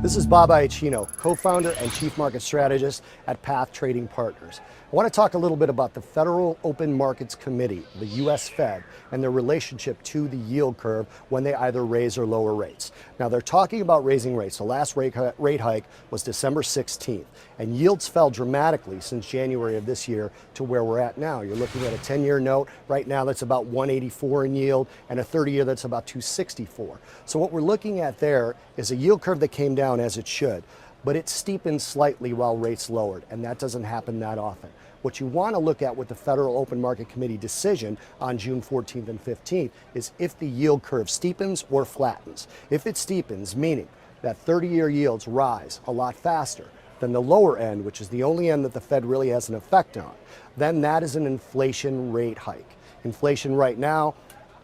This is Bob Iaccino, co-founder and chief market strategist at Path Trading Partners. I want to talk a little bit about the Federal Open Markets Committee, the U.S. Fed, and their relationship to the yield curve when they either raise or lower rates. Now, they're talking about raising rates. The last rate hike was December 16th, and yields fell dramatically since January of this year to where we're at now. You're looking at a 10-year note right now that's about 184 in yield, and a 30-year that's about 264. So what we're looking at there is a yield curve that came down as it should, but it steepened slightly while rates lowered, and that doesn't happen that often. What you want to look at with the Federal Open Market Committee decision on June 14th and 15th is if the yield curve steepens or flattens. If it steepens, meaning that 30-year yields rise a lot faster than the lower end, which is the only end that the Fed really has an effect on, then that is an inflation rate hike. Inflation right now,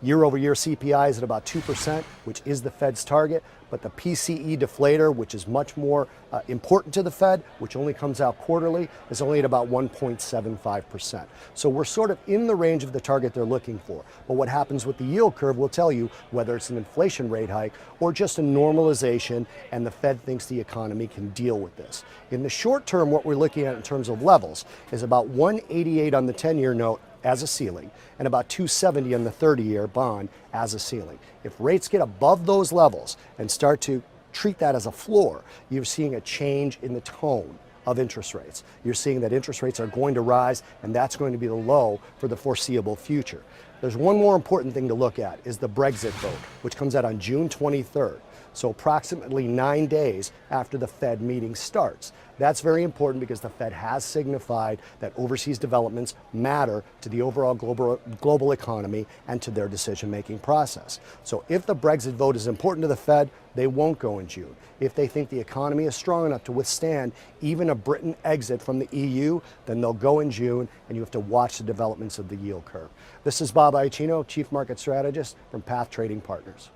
year-over-year CPI is at about 2%, which is the Fed's target, but the PCE deflator, which is much more important to the Fed, which only comes out quarterly, is only at about 1.75%. So we're sort of in the range of the target they're looking for. But what happens with the yield curve will tell you whether it's an inflation rate hike or just a normalization, and the Fed thinks the economy can deal with this. In the short term, what we're looking at in terms of levels is about 188 on the 10-year note as a ceiling, and about 270 on the 30-year bond as a ceiling. If rates get above those levels and start to treat that as a floor, you're seeing a change in the tone of interest rates. You're seeing that interest rates are going to rise, and that's going to be the low for the foreseeable future. There's one more important thing to look at, is the Brexit vote, which comes out on June 23rd. So approximately 9 days after the Fed meeting starts. That's very important because the Fed has signified that overseas developments matter to the overall global economy and to their decision-making process. So if the Brexit vote is important to the Fed, they won't go in June. If they think the economy is strong enough to withstand even a Britain exit from the EU, then they'll go in June, and you have to watch the developments of the yield curve. This is Bob Iaccino, Chief Market Strategist from Path Trading Partners.